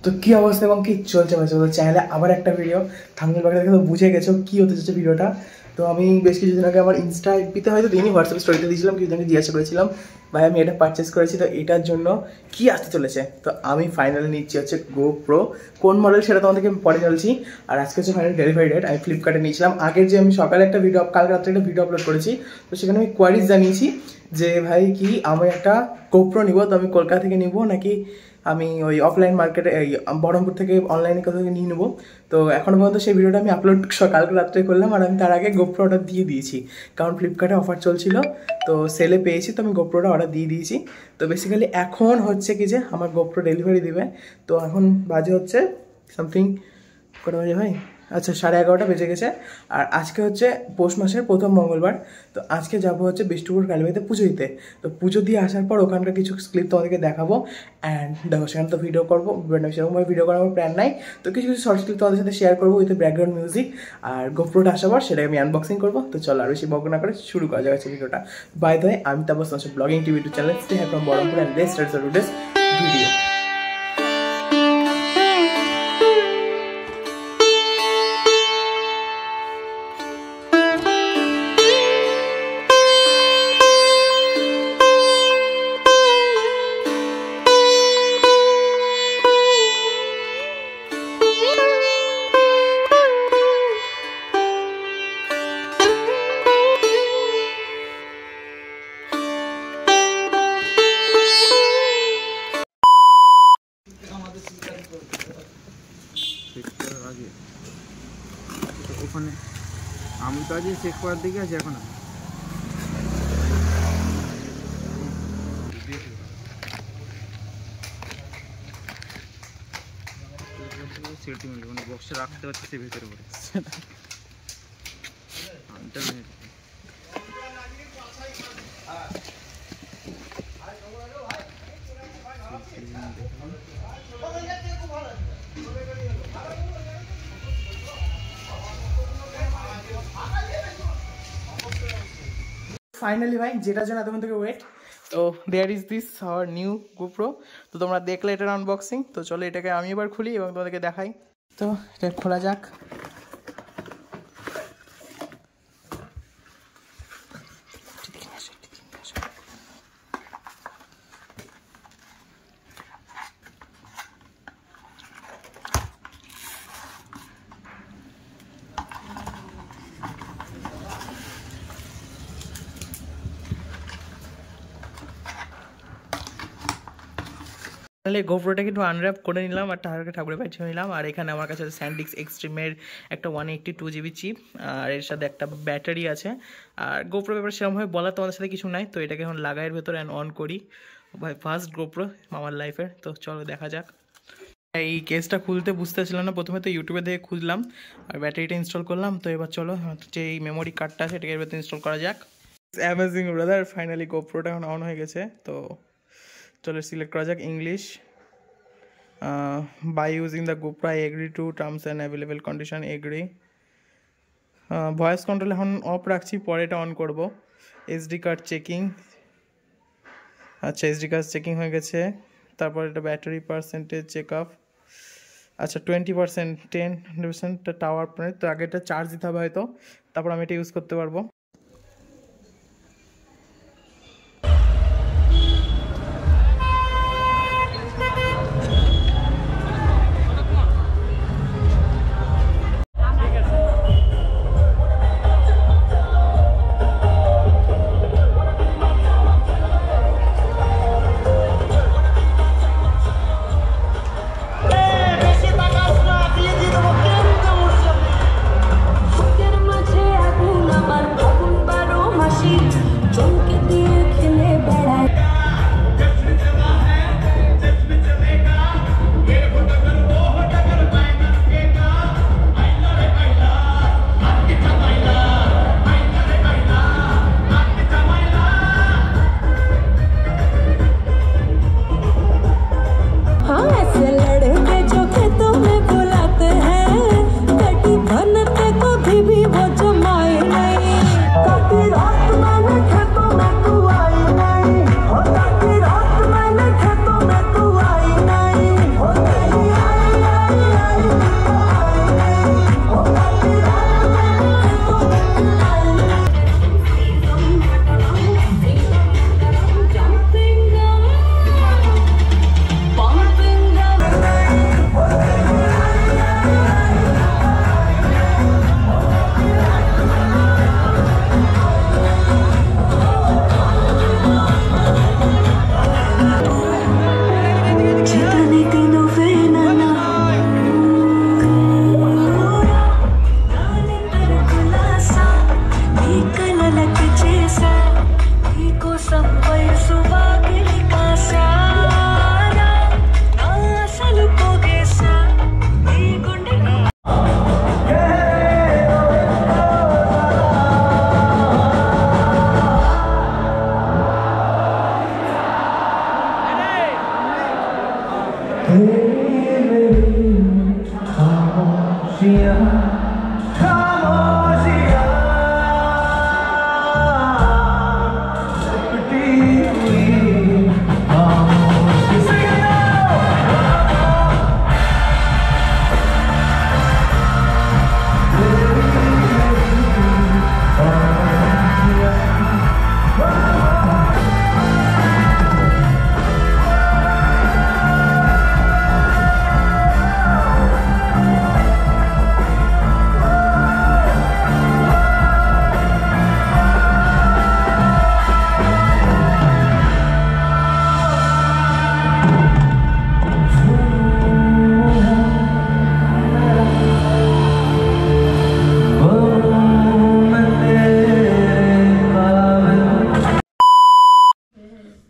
তো কি অবস্থা এবং কি চলছে চ্যানেলে আবার একটা ভিডিও। থাম্বনেল বাগড়া দেখে তো বুঝে গেছো কি হতে চলছে ভিডিওটা। তো আমি বেশ কিছুদিন আগে আমার ইনস্টা এফবিতে হয়তো দিনই হোয়াটসঅ্যাপ স্টোরিতে দিয়েছিলাম, কিছুদিন জিজ্ঞাসা করেছিলাম ভাই আমি এটা পারচেস করেছি, তো এটার জন্য কি আসতে চলেছে। তো আমি ফাইনালি নিচ্ছি হচ্ছে GoPro। কোন মডেল সেটা তোমাদেরকে পরে চলছি। আর আজকে হচ্ছে ফাইনাল ডেলিভারি ডেট। আমি ফ্লিপকার্টে নিয়েছিলাম। আগের যে আমি সকালে একটা ভিডিও, কালকে রাত্রে একটা ভিডিও আপলোড করেছি, তো সেখানে আমি কোয়ারিজ জানিয়েছি যে ভাই কি আমি একটা GoPro নিব, তো আমি কলকাতা থেকে নিব নাকি আমি ওই অফলাইন মার্কেটে এই বহরমপুর থেকে অনলাইনে কোথাও থেকে নিয়ে নেবো। তো এখনও পর্যন্ত সেই ভিডিওটা আমি আপলোড কালকে রাত্রে করলাম। আর আমি তার আগে GoPro অর্ডার দিয়ে দিয়েছি, কারণ ফ্লিপকার্টে অফার চলছিল, তো সেলে পেয়েছি, তো আমি GoProটা অর্ডার দিয়ে দিয়েছি। তো বেসিক্যালি এখন হচ্ছে কি যে আমার GoPro ডেলিভারি দেবে। তো এখন বাজে হচ্ছে সামথিং কটা বাজে ভাই, আচ্ছা 11:30 বেজে গেছে। আর আজকে হচ্ছে পৌষ মাসের প্রথম মঙ্গলবার। তো আজকে যাবো হচ্ছে বিষ্ণুপুর কালীবাড়িতে পুজো দিতে। তো পুজো দিয়ে আসার পর ওখানকার কিছু ক্লিপ তোমাদেরকে দেখাবো। অ্যান্ড দেখো সেখানে তো ভিডিও করবো, সেরকমভাবে ভিডিও করার আমার প্ল্যান নাই। তো কিছু কিছু শর্টস ক্লিপ তোমাদের সাথে শেয়ার করবো উইথ ব্যাকগ্রাউন্ড মিউজিক। আর GoProটা আসার পর সেটাকে আমি আনবক্সিং করবো। তো চলো আর বেশি বক না করে শুরু করা যাচ্ছে ভিডিওটা। বাই দ্য ওয়ে, আমি তারপর blogging TV to channel stay have from Baharampur and this starts today's video. ওখানে আমি তো আজকে চেক করার দিকে আছি এখন। সেটি মিলবে মানে বক্সে রাখতে হচ্ছে সে ভেতরে পড়ে ফাইনালি ভাই যেটার জন্য এতক্ষণ থেকে ওয়েট, তো there is this our new GoPro। তো তোমরা দেখলে এটার আনবক্সিং। তো চলো এটাকে আমি এবার খুলি এবং তোমাদেরকে দেখাই। তো এটা খোলা যাক। তাহলে GoProটাকে একটু আনর্যাপ করে নিলাম আর ঠাকুরের পাঠিয়ে নিলাম। আর এখানে আমার কাছে SanDisk এক্সট্রিমের একটা 182GB চিপ, আর এর সাথে একটা ব্যাটারি আছে। আর GoPro ব্যাপারে সেরকমভাবে বলার তোমাদের সাথে কিছু নাই। তো এটাকে এখন লাগাইয়ের ভেতরে অন করি। ভাই ফার্স্ট GoPro আমার লাইফের। তো চলো দেখা যাক। এই কেসটা খুলতে বুঝতেছিলাম না প্রথমে, তো ইউটিউবে দেখে খুঁজলাম আর ব্যাটারিটা ইনস্টল করলাম। তো এবার চলো যে এই মেমোরি কার্ডটা আছে এটাকে এর ভেতরে ইনস্টল করা যাক। অ্যামেজিং ব্রাদার, ফাইনালি GoProটা এখন অন হয়ে গেছে। তো চলো সিলেক্ট করা যাক English. By using the GoPro I agree to terms and available condition agree. Voice control এখন অফ রাখছি, পরে এটা অন করব। SD কার্ড চেকিং, আচ্ছা SD কার্ড চেকিং হয়ে গেছে। তারপর এটা ব্যাটারি পার্সেন্টেজ চেক আপ, আচ্ছা 20%, 10% টাওয়ার পয়েন্ট। তো আগে এটা চার্জ দিতে হবে হয়তো, তারপর আমি এটা ইউজ করতে পারবো।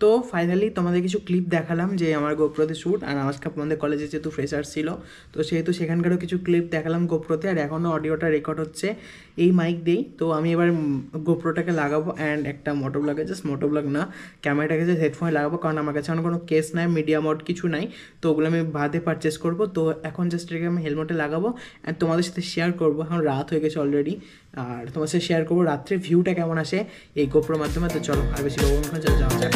তো ফাইনালি তোমাদের কিছু ক্লিপ দেখালাম যে আমার গোপ্রোতে শ্যুট, আর আজকে আমাদের কলেজে যেহেতু ফ্রেশার্স ছিল তো সেহেতু সেখানকারও কিছু ক্লিপ দেখালাম গোপ্রোতে, আর এখনও অডিওটা রেকর্ড হচ্ছে এই মাইক দিয়েই। তো আমি এবার গোপ্রোটাকে লাগাবো অ্যান্ড একটা মোটো ব্লগে, জাস্ট মোটো ব্লগ না, ক্যামেরাটাকে জাস্ট হেডফোনে লাগাবো, কারণ আমার কাছে এখন কোনো কেস নাই, মিডিয়া মোড কিছু নাই, তো ওগুলো আমি বাদে পারচেস করবো। তো এখন জাস্ট এটাকে আমি হেলমেটে লাগাবো অ্যান্ড তোমাদের সাথে শেয়ার করবো। এখন রাত হয়ে গেছে অলরেডি, আর তোমার সাথে শেয়ার করবো রাত্রে ভিউটা কেমন আসে এই গোপ্রোর মাধ্যমে। তো চলো আর বেশি যাওয়া যাক।